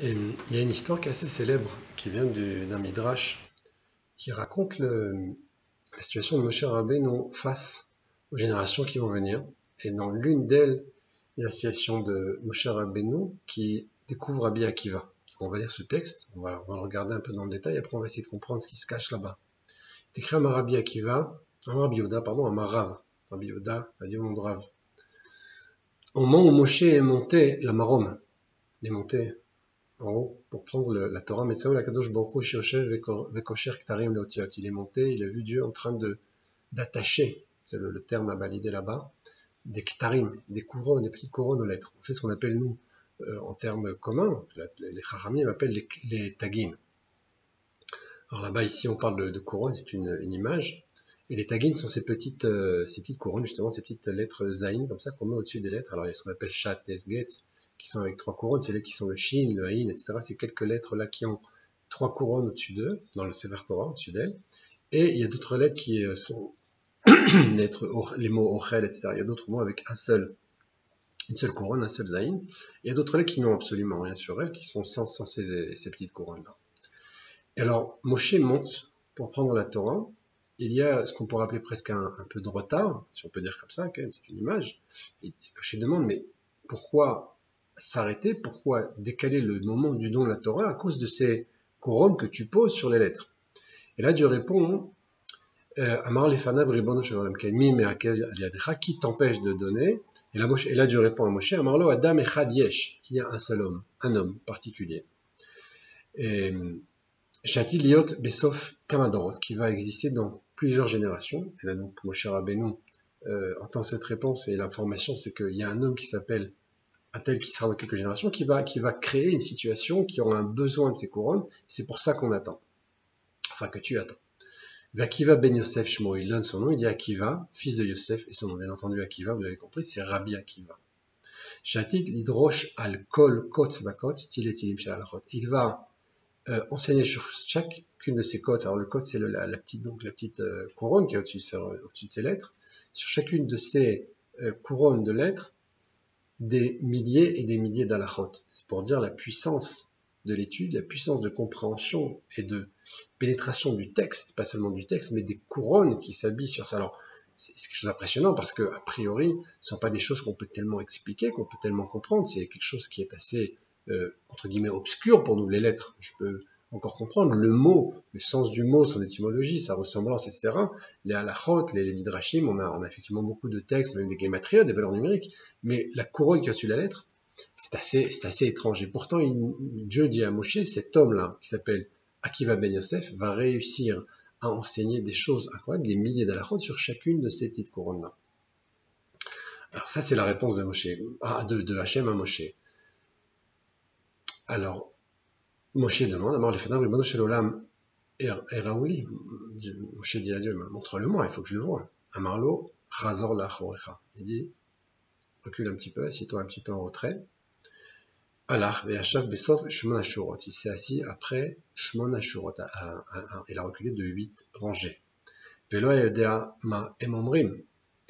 Et il y a une histoire qui est assez célèbre, qui vient d'un midrash, qui raconte la situation de Moshe Rabbeinu face aux générations qui vont venir. Et dans l'une d'elles, il y a la situation de Moshe Rabbeinu qui découvre Rabbi Akiva. On va lire ce texte, on va le regarder un peu dans le détail, après on va essayer de comprendre ce qui se cache là-bas. C'est écrit à Rabbi Akiva, à Rabbi Yehuda, pardon, à Marav. Rabbi Yehuda a dit au nom de Rav. Au moment où Moshe est monté, la Marom, est monté en haut pour prendre la Torah, Metsaou Lakadosh Baruch Hu Shioshev Vekosher Ktarim Leotiot. Il est monté, il a vu Dieu en train d'attacher, c'est le terme à valider là-bas, des Ktarim, des couronnes, des petites couronnes aux lettres. On fait ce qu'on appelle nous, en termes communs, les Chachamim appellent les Tagim. Alors là-bas, ici, on parle de couronnes, c'est une image. Et les tagines sont ces petites couronnes, justement, ces petites lettres zaïn, comme ça, qu'on met au-dessus des lettres. Alors, il y a ce qu'on appelle chat, getz, qui sont avec 3 couronnes, c'est les qui sont le shin, le haïn, etc. C'est quelques lettres-là qui ont 3 couronnes au-dessus d'eux, dans le Sefer Torah, au-dessus d'elles. Et il y a d'autres lettres qui sont les mots ochel, etc. Il y a d'autres mots avec une seule couronne, un seul zaïn. Il y a d'autres lettres qui n'ont absolument rien sur elles, qui sont sans ces petites couronnes-là. Et alors, Moshe monte pour prendre la Torah. Il y a ce qu'on pourrait appeler presque un peu de retard, si on peut dire comme ça, okay, c'est une image. Et Moshe demande, mais pourquoi s'arrêter, pourquoi décaler le moment du don de la Torah à cause de ces couronnes que tu poses sur les lettres? Et là, Dieu répond, Amar lefanav ribono shel olam kaimi me'akel al yadecha, qui t'empêche de donner? Et là, Dieu répond à Moshe, Amarlo adam echad yesh, il y a un seul homme, un homme particulier. Et Shati Liot Besof Kamadorot, qui va exister dans plusieurs générations. Et là donc Moshe Rabbeinu entend cette réponse et l'information, c'est qu'il y a un homme qui s'appelle un tel qui sera dans quelques générations, qui va créer une situation qui aura un besoin de ces couronnes. C'est pour ça qu'on attend. Enfin, que tu attends. Akiva ben Yosef Shmo, il donne son nom, il dit Akiva, fils de Yosef, et son nom, bien entendu, Akiva, vous l'avez compris, c'est Rabbi Akiva. Shatit Lidrosh al Kol Kotz Bakot, Tilet Tilim Shel Alachot. Il va enseigner sur chacune de ces cotes. Alors le cote, c'est la petite couronne qui est au-dessus de ces lettres. Sur chacune de ces couronnes de lettres, des milliers et des milliers d'alachot. C'est pour dire la puissance de l'étude, la puissance de compréhension et de pénétration du texte, pas seulement du texte, mais des couronnes qui s'habillent sur ça. Alors, c'est quelque chose d'impressionnant parce que, a priori, ce ne sont pas des choses qu'on peut tellement expliquer, qu'on peut tellement comprendre. C'est quelque chose qui est assez, entre guillemets, obscur pour nous, les lettres. Je peux encore comprendre le mot, le sens du mot, son étymologie, sa ressemblance, etc. Les halachot, les midrashim, on a effectivement beaucoup de textes, même des gematria, des valeurs numériques, mais la couronne qui a au-dessus de la lettre, c'est assez étrange. Et pourtant, Dieu dit à Moshe, cet homme-là, qui s'appelle Akiva ben Yosef, va réussir à enseigner des choses incroyables, des milliers d'halachot sur chacune de ces petites couronnes-là. Alors ça, c'est la réponse de Moshe, de Hachem à Moshe. Alors, Moshe demande, Amar lefanav ribono shel olam eraouli. Moshe dit à Dieu, montre-le-moi, il faut que je le voie. Amarlo, chazor lachorecha. Il dit, recule un petit peu, assieds-toi un petit peu en retrait. Alach ve'ashav besof shmon hashurot. Il s'est assis après shmon hashurot. Il a reculé de 8 rangées. Velo yodea ma emomrim.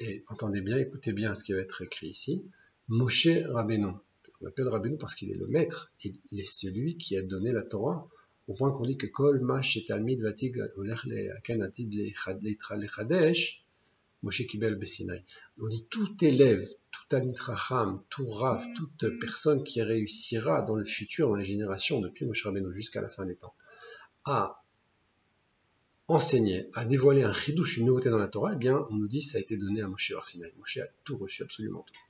Et entendez bien, écoutez bien ce qui va être écrit ici. Moshe Rabbeinu. On l'appelle Rabbeinu parce qu'il est le maître. Il est celui qui a donné la Torah. Au point qu'on dit que Kol ma shetalmid vatig olech le'aken atid lechadesh. Moshe Kibel Bessinai. On dit tout élève, tout Talmid Chacham, tout Rav, toute personne qui réussira dans le futur, dans les générations, depuis Moshe Rabbeinu jusqu'à la fin des temps, à enseigner, à dévoiler un chidouche, une nouveauté dans la Torah, eh bien, on nous dit ça a été donné à Moshe Arsinaï. Moshe a tout reçu, absolument tout.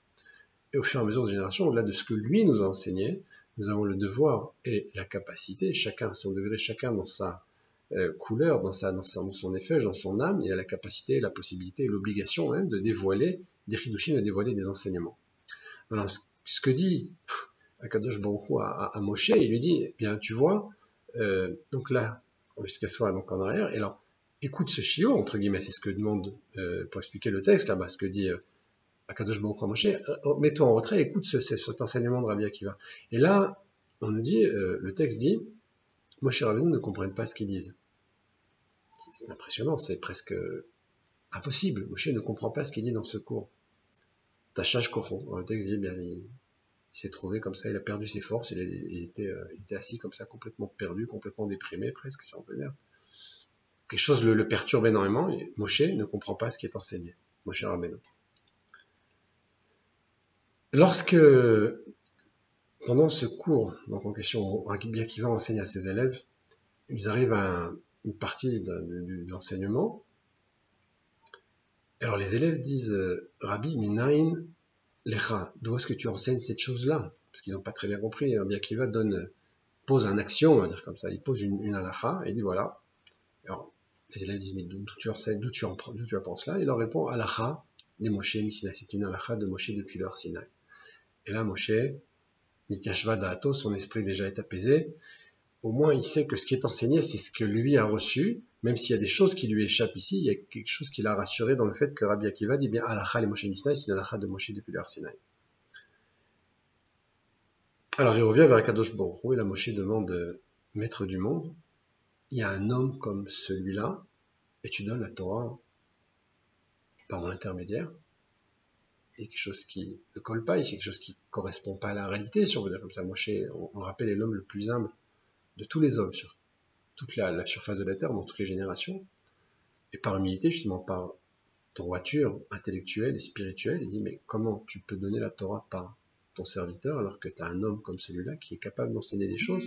Et au fur et à mesure des générations, au-delà de ce que lui nous a enseigné, nous avons le devoir et la capacité, chacun à son degré, chacun dans sa couleur, dans son effet, dans son âme, il a la capacité, la possibilité et l'obligation même de dévoiler des chidushim, de dévoiler des enseignements. Alors, ce que dit Akadosh Baruch Hu à Moshe, il lui dit, eh bien, tu vois, donc là, jusqu'à soi, donc en arrière, et alors, écoute ce shiur, entre guillemets, c'est ce que demande, pour expliquer le texte là-bas, ce que dit Akadosh Baruch Hu à Moshe, mets-toi en retrait, écoute cet enseignement de Rabbi Akiva. Et là, on nous dit, le texte dit, Moshe et Rabbeinu ne comprennent pas ce qu'ils disent. C'est impressionnant, c'est presque impossible. Moshe ne comprend pas ce qu'il dit dans ce cours. Tachach Koro. Le texte dit, bien, s'est trouvé comme ça, il a perdu ses forces, il était assis comme ça, complètement perdu, complètement déprimé presque, si on peut dire. Quelque chose le perturbe énormément, et Moshe ne comprend pas ce qui est enseigné. Moshe Rabbeinu. Lorsque, pendant ce cours, donc en question, Rabbi Akiva enseigne à ses élèves, ils arrivent à une partie de l'enseignement. Alors les élèves disent, Rabbi, Minaïn Lecha, d'où est-ce que tu enseignes cette chose-là? Parce qu'ils n'ont pas très bien compris. Rabbi Akiva pose un action, on va dire comme ça. Il pose une halakha et il dit voilà. Alors les élèves disent mais d'où tu enseignes, d'où tu apprends cela? Il leur répond halakha des Moshe Sinaï. C'est une halakha de Moshe depuis leur Sinaï. Et là Moshe, Nityashva Da'ato, son esprit déjà est apaisé. Au moins il sait que ce qui est enseigné, c'est ce que lui a reçu. Même s'il y a des choses qui lui échappent ici, il y a quelque chose qui l'a rassuré dans le fait que Rabbi Akiva dit bien halakha les Moshe Sinaï, c'est une halakha de Moshe depuis leur Sinaï. Alors il revient vers Kadosh Baruch Hu et la Moshe demande, maître du monde, il y a un homme comme celui-là, et tu donnes la Torah par mon intermédiaire. Il y a quelque chose qui ne colle pas ici, quelque chose qui ne correspond pas à la réalité, si on veut dire comme ça. Moshe, on rappelle, est l'homme le plus humble de tous les hommes sur toute la surface de la terre, dans toutes les générations. Et par humilité, justement, par droiture intellectuelle et spirituelle, il dit, mais comment tu peux donner la Torah par ton serviteur alors que tu as un homme comme celui-là qui est capable d'enseigner des choses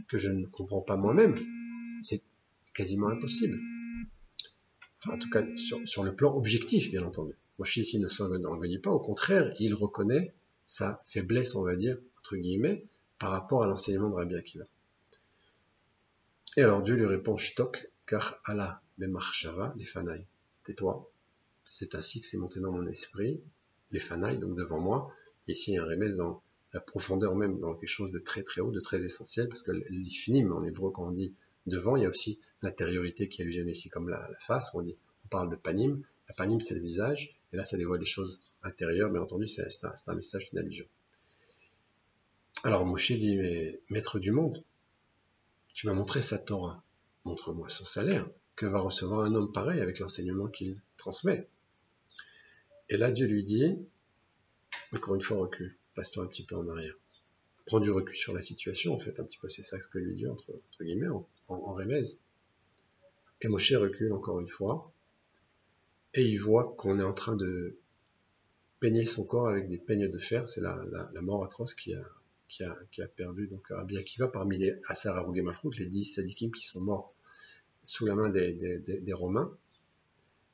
que je ne comprends pas moi-même? C'est quasiment impossible. Enfin, en tout cas, sur le plan objectif, bien entendu. Moshe ici ne s'engueule pas, au contraire, il reconnaît sa faiblesse, on va dire, entre guillemets, par rapport à l'enseignement de Rabbi Akiva. Et alors Dieu lui répond, Shtok, car Allah bemarshava les fanaï. Tais-toi, c'est ainsi que c'est monté dans mon esprit, les fanaï, donc devant moi. Et ici, il y a un remède dans la profondeur même, dans quelque chose de très très haut, de très essentiel, parce que l'ifnim, en hébreu, quand on dit devant, il y a aussi l'intériorité qui est allusionnée ici, comme la face, on parle de panim. La panim, c'est le visage, et là, ça dévoile des choses intérieures, bien entendu, c'est un message, une allusion. Alors Moshe dit, mais maître du monde, tu m'as montré sa Torah, montre-moi son salaire, que va recevoir un homme pareil avec l'enseignement qu'il transmet? Et là, Dieu lui dit, encore une fois, recule, passe-toi un petit peu en arrière. Prends du recul sur la situation, en fait, un petit peu, c'est ça ce que lui dit, entre guillemets, en rémèse. Et Moshe recule encore une fois, et il voit qu'on est en train de peigner son corps avec des peignes de fer, c'est la mort atroce qui a perdu donc Rabbi Akiva parmi les Asar Harugei Malchut, les 10 sadikim qui sont morts sous la main des Romains.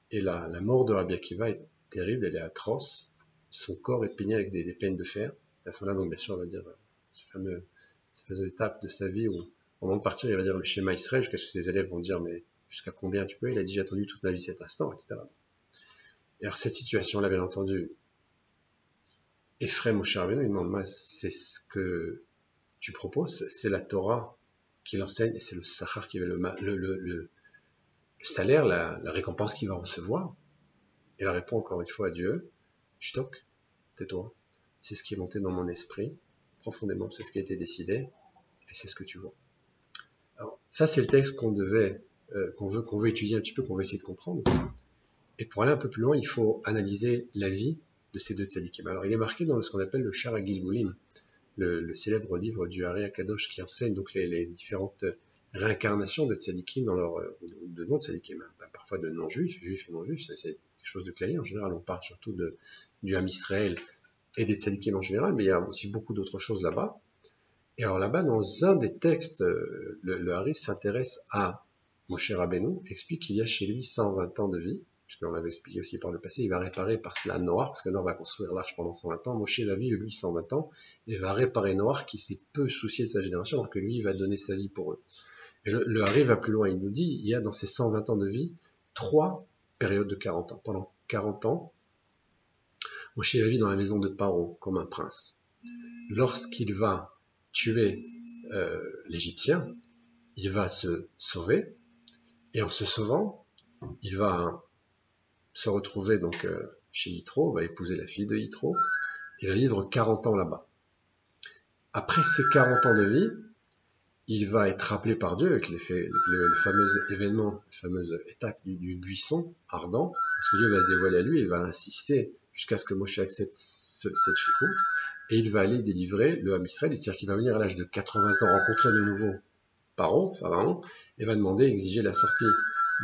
Et la mort de Rabbi Akiva est terrible, elle est atroce. Son corps est peigné avec des peignes de fer. Et à ce moment-là, donc bien sûr, on va dire cette fameuse étape de sa vie où, au moment de partir, il va dire le schéma Israël, jusqu'à ce que ses élèves vont dire, mais jusqu'à combien tu peux? Il a dit, j'ai attendu toute ma vie cet instant, etc. Et alors cette situation-là, bien entendu, effraie Moshe Rabbeinu, il demande, moi, c'est ce que tu proposes, c'est la Torah qui l'enseigne, et c'est le Sachar qui va le salaire, la récompense qu'il va recevoir. Et la répond encore une fois à Dieu, Shtok, tais-toi, c'est ce qui est monté dans mon esprit, profondément, c'est ce qui a été décidé, et c'est ce que tu vois. Alors, ça c'est le texte qu'on veut étudier un petit peu, qu'on veut essayer de comprendre. Et pour aller un peu plus loin, il faut analyser la vie de ces deux tzadikim. Alors, il est marqué dans ce qu'on appelle le Shar HaGilgulim, le célèbre livre du Hari HaKadosh qui enseigne donc les différentes réincarnations de tzadikim de non-tzadikim, parfois de non-juifs, juifs et non-juifs, c'est quelque chose de clair. En général, on parle surtout du Ham Israël et des tzadikim en général, mais il y a aussi beaucoup d'autres choses là-bas. Et alors là-bas, dans un des textes, le Hari s'intéresse à Moshe Rabbeinu, explique qu'il y a chez lui 120 ans de vie, puisqu'on l'avait expliqué aussi par le passé, il va réparer par cela Noach, parce que Noach va construire l'arche pendant 120 ans, Moshe la vie, lui, 120 ans, et va réparer Noach qui s'est peu soucié de sa génération, alors que lui, il va donner sa vie pour eux. Et le Hari va plus loin, il nous dit, il y a dans ces 120 ans de vie, 3 périodes de 40 ans. Pendant 40 ans, Moshe vit dans la maison de Paro, comme un prince. Lorsqu'il va tuer l'Égyptien, il va se sauver, et en se sauvant, il va se retrouver donc chez Yitro, va épouser la fille de Yitro, et va vivre 40 ans là-bas. Après ces 40 ans de vie, il va être rappelé par Dieu avec le fameux événement, la fameuse étape du buisson ardent, parce que Dieu va se dévoiler à lui, il va insister jusqu'à ce que Moshe accepte cette shlichut, et il va aller délivrer le Ham Israël, c'est-à-dire qu'il va venir à l'âge de 80 ans rencontrer de nouveau Pharaon, et va demander, exiger la sortie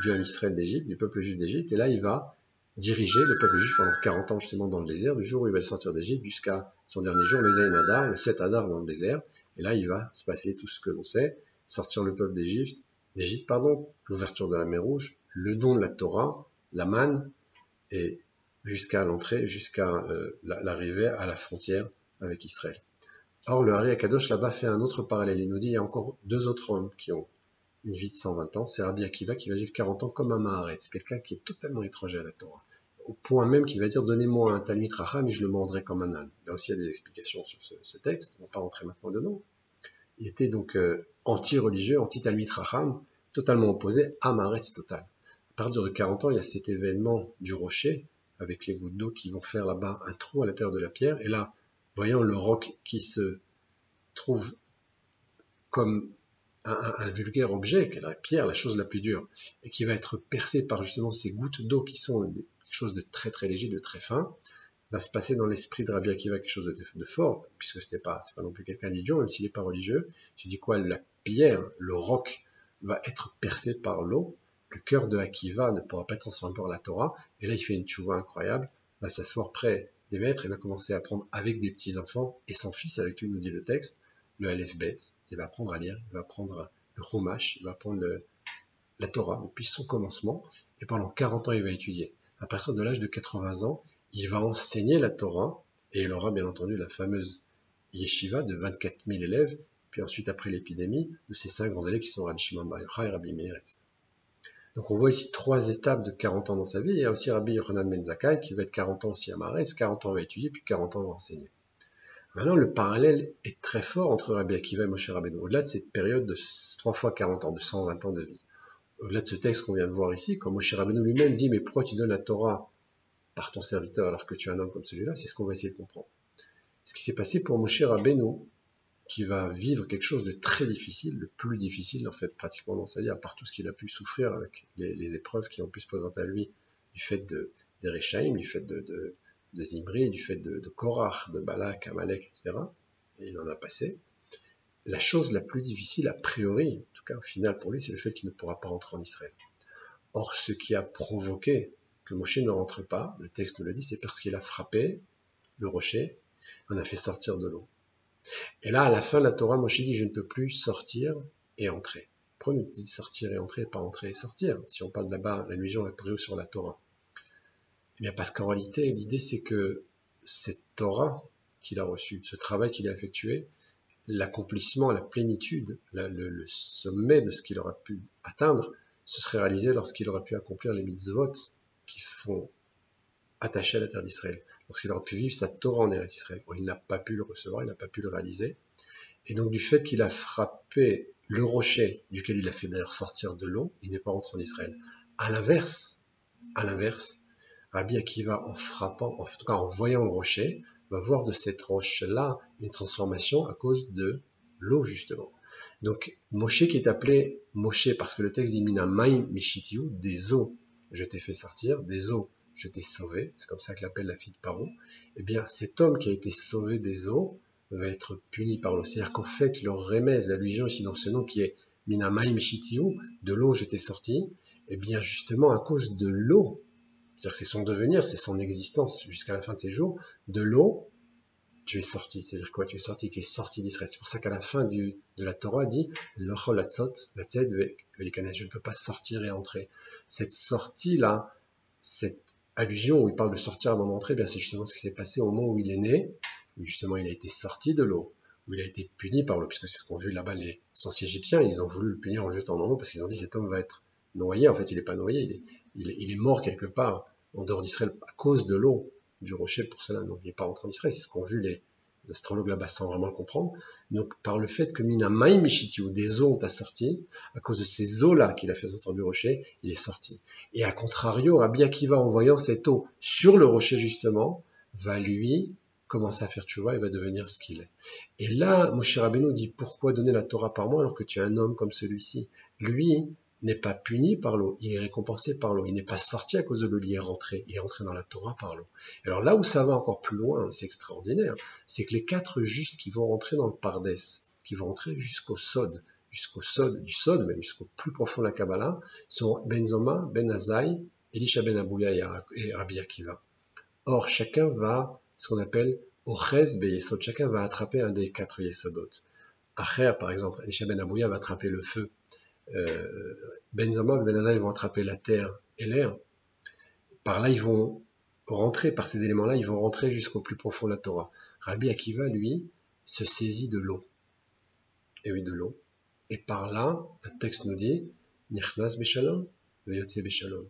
du Ham Israël d'Égypte, du peuple juif d'Égypte, et là il va diriger le peuple juif pendant 40 ans justement dans le désert, du jour où il va le sortir d'Égypte jusqu'à son dernier jour, le Zayin Adar, le 7 Adar dans le désert, et là il va se passer tout ce que l'on sait, sortir le peuple d'Égypte, l'ouverture de la mer Rouge, le don de la Torah, la manne, et jusqu'à l'entrée, jusqu'à l'arrivée à la frontière avec Israël. Or, le Hari Akadosh là-bas fait un autre parallèle. Il nous dit il y a encore deux autres hommes qui ont une vie de 120 ans. C'est Rabbi Akiva qui va vivre 40 ans comme un Maharetz, quelqu'un qui est totalement étranger à la Torah. Au point même qu'il va dire donnez-moi un Talmid Racham et je le mordrai comme un âne. Là aussi, il y a des explications sur ce texte. On ne va pas rentrer maintenant dedans. Il était donc anti-religieux, anti-Talmid Racham, totalement opposé à Maharetz total. À partir de 40 ans, il y a cet événement du rocher avec les gouttes d'eau qui vont faire là-bas un trou à l'intérieur de la pierre. Et là, voyant le roc qui se trouve comme un vulgaire objet, qui est la pierre, la chose la plus dure, et qui va être percé par justement ces gouttes d'eau qui sont quelque chose de très très léger, de très fin, va se passer dans l'esprit de Rabbi Akiva quelque chose de fort, puisque c'est pas non plus quelqu'un d'idiot, même s'il n'est pas religieux. Tu dis quoi? La pierre, le roc, va être percé par l'eau. Le cœur de Akiva ne pourra pas être transformé par la Torah. Et là, il fait une tchouva incroyable, va s'asseoir près des maîtres et va commencer à apprendre avec des petits-enfants et son fils avec lui, nous dit le texte, le Aleph Bet. Il va apprendre à lire, il va apprendre le Chumash, il va apprendre la Torah depuis son commencement. Et pendant 40 ans, il va étudier. À partir de l'âge de 80 ans, il va enseigner la Torah et il aura bien entendu la fameuse yeshiva de 24 000 élèves, puis ensuite après l'épidémie, de ces 5 grands élèves qui sont Rabbi Shimon Bar Yochai, Rabbi Meir, etc. Donc on voit ici 3 étapes de 40 ans dans sa vie. Il y a aussi Rabbi Yochanan Ben Zakkai qui va être 40 ans aussi à Maharetz, 40 ans va étudier, puis 40 ans va enseigner. Maintenant, le parallèle est très fort entre Rabbi Akiva et Moshe Rabbeinu. Au-delà de cette période de 3 fois 40 ans, de 120 ans de vie. Au-delà de ce texte qu'on vient de voir ici, quand Moshe Rabbeinu lui-même dit « Mais pourquoi tu donnes la Torah par ton serviteur alors que tu es un homme comme celui-là ?» C'est ce qu'on va essayer de comprendre. Ce qui s'est passé pour Moshe Rabbeinu, qui va vivre quelque chose de très difficile, le plus difficile en fait pratiquement dans sa vie, à part tout ce qu'il a pu souffrir avec les épreuves qui ont pu se présenter à lui, du fait des Réchaïm, du fait de Zimri, du fait de Korach, de Balak, Amalek, etc. Et il en a passé. La chose la plus difficile, a priori, en tout cas au final pour lui, c'est le fait qu'il ne pourra pas rentrer en Israël. Or, ce qui a provoqué que Moshe ne rentre pas, le texte nous le dit, c'est parce qu'il a frappé le rocher, on a fait sortir de l'eau. Et là, à la fin de la Torah, Moshe dit, je ne peux plus sortir et entrer. Pourquoi on nous dit sortir et entrer, pas entrer et sortir? Si on parle là-bas, l'allusion a priori sur la Torah. Eh bien, parce qu'en réalité, l'idée, c'est que cette Torah qu'il a reçue, ce travail qu'il a effectué, l'accomplissement, la plénitude, le sommet de ce qu'il aura pu atteindre, ce serait réalisé lorsqu'il aura pu accomplir les mitzvot qui sont attachés à la terre d'Israël, lorsqu'il aura pu vivre sa Torah en Eretz Israël. Bon, il n'a pas pu le recevoir, il n'a pas pu le réaliser. Et donc, du fait qu'il a frappé le rocher, duquel il a fait d'ailleurs sortir de l'eau, il n'est pas rentré en Israël. À l'inverse, Rabbi Akiva, en frappant, en tout cas en voyant le rocher, va voir de cette roche-là une transformation à cause de l'eau, justement. Donc, Moshe qui est appelé Moshe, parce que le texte dit Mina Maim Mishitiou, des eaux, je t'ai fait sortir, des eaux, je t'ai sauvé, c'est comme ça que l'appelle la fille de Paro. Eh bien, cet homme qui a été sauvé des eaux va être puni par l'eau. C'est-à-dire qu'en fait, le remez, l'allusion ici dans ce nom qui est Mina Maim Mishitiou, de l'eau, je t'ai sorti, eh bien, justement, à cause de l'eau, c'est-à-dire que c'est son devenir, c'est son existence jusqu'à la fin de ses jours, de l'eau, tu es sorti. C'est-à-dire quoi? Tu es sorti d'Israël. C'est pour ça qu'à la fin de la Torah dit je ne peux pas sortir et entrer. Cette sortie-là, cette allusion où il parle de sortir avant d'entrer, bien c'est justement ce qui s'est passé au moment où il est né, où justement il a été sorti de l'eau, où il a été puni par l'eau, puisque c'est ce qu'ont vu là-bas les sorciers égyptiens, ils ont voulu le punir en le jetant dans l'eau, parce qu'ils ont dit cet homme va être noyé. En fait, il n'est pas noyé, il est mort quelque part en dehors d'Israël à cause de l'eau du rocher, pour cela, donc il n'est pas rentré en Israël, c'est ce qu'ont vu les astrologues là-bas sans vraiment le comprendre. Donc par le fait que Mina Maim Mishitiou, des eaux ont à sorti, à cause de ces eaux-là qu'il a fait sortir du rocher, il est sorti. Et à contrario, Rabbi Akiva, en voyant cette eau sur le rocher justement, va lui commencer à faire tchouva et va devenir ce qu'il est. Et là, Moshe Rabbeinu dit, pourquoi donner la Torah par moi alors que tu es un homme comme celui-ci? Lui, n'est pas puni par l'eau, il est récompensé par l'eau. Il n'est pas sorti à cause de l'eau, il est rentré dans la Torah par l'eau. Alors là où ça va encore plus loin, c'est extraordinaire, c'est que les 4 justes qui vont rentrer dans le Pardès, qui vont rentrer jusqu'au Sod du Sod, même jusqu'au plus profond de la Kabbalah, sont Ben Zoma, Ben Azaï, Elisha Ben Abouya et Rabbi Akiva. Or, chacun va, ce qu'on appelle Ochez Beyesod, chacun va attraper un des 4 Yesodot. Acher, par exemple, Elisha Ben Abouya va attraper le feu. Ben Zoma et Ben Azaï vont attraper la terre et l'air. Par là, ils vont rentrer, par ces éléments-là, ils vont rentrer jusqu'au plus profond de la Torah. Rabbi Akiva, lui, se saisit de l'eau. Et oui, de l'eau. Et par là, le texte nous dit, Nichnas Beshalom, Veyotze Beshalom.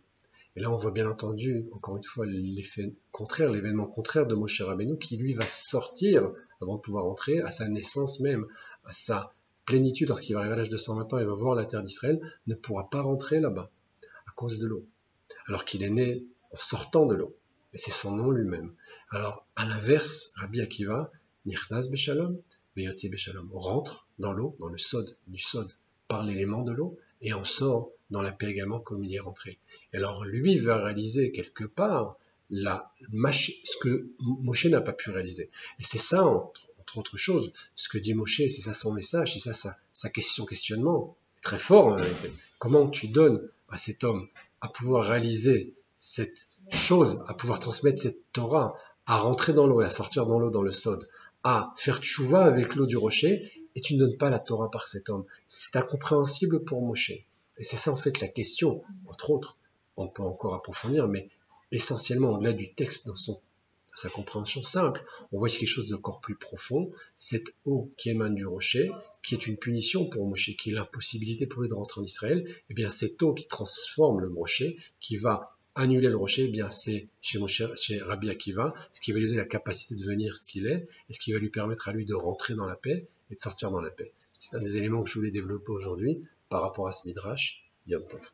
Et là, on voit bien entendu, encore une fois, l'effet contraire, l'événement contraire de Moshe Rabbeinu, qui lui va sortir, avant de pouvoir entrer, à sa naissance même, à sa plénitude, lorsqu'il va arriver à l'âge de 120 ans et va voir la terre d'Israël, ne pourra pas rentrer là-bas, à cause de l'eau. Alors qu'il est né en sortant de l'eau. Et c'est son nom lui-même. Alors, à l'inverse, Rabbi Akiva, Nichnas Beshalom, Veyotze Beshalom, rentre dans l'eau, dans le sod, du sod, par l'élément de l'eau, et en sort dans la paix également comme il est rentré. Et alors, lui va réaliser quelque part ce que Moshe n'a pas pu réaliser. Et c'est ça, entre autres choses, ce que dit Moshe, c'est ça son message, c'est ça sa questionnement. C'est très fort en réalité. Comment tu donnes à cet homme à pouvoir réaliser cette chose, à pouvoir transmettre cette Torah, à rentrer dans l'eau et à sortir dans l'eau dans le sod, à faire tchouva avec l'eau du rocher, et tu ne donnes pas la Torah par cet homme. C'est incompréhensible pour Moshe. Et c'est ça en fait la question, entre autres, on peut encore approfondir, mais essentiellement au-delà du texte dans sa compréhension simple, on voit quelque chose d'encore plus profond, cette eau qui émane du rocher, qui est une punition pour Moshe, qui est l'impossibilité pour lui de rentrer en Israël, et bien cette eau qui transforme le rocher, qui va annuler le rocher, eh bien c'est chez Rabbi Akiva, ce qui va lui donner la capacité de devenir ce qu'il est, et ce qui va lui permettre à lui de rentrer dans la paix et de sortir dans la paix. C'est un des éléments que je voulais développer aujourd'hui par rapport à ce Midrash Yom Tov.